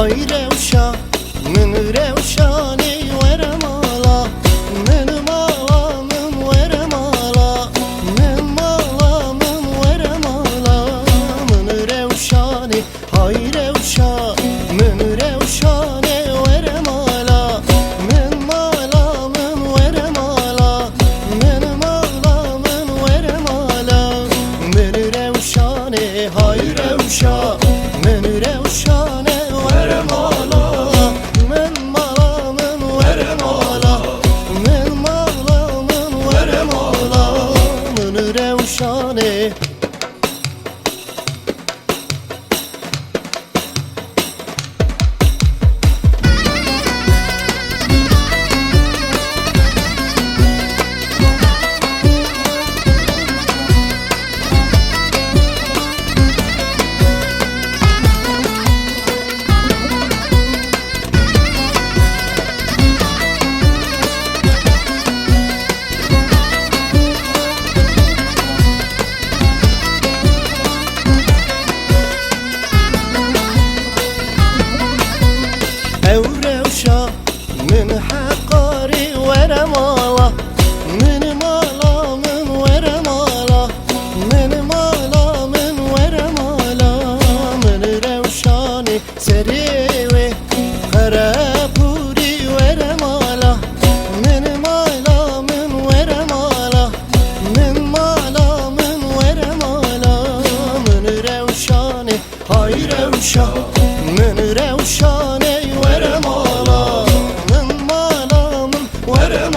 hay revşa min revşani verem ala min malamın verem ala min malamın verem ala min revşani hay revşa min revşani verem ala min malamın verem ala min malamın verem ala min revşani hay revşa min revşani verem ala min malamın verem ala min malamın verem ala min revşani. Evrevşa min hakkari verem ala min malamın verem ala min malamın verem ala min revşani serive karapuri verem ala min malamın verem ala min malamın verem ala min revşani hay revşa min revşani verem ala min malamın verem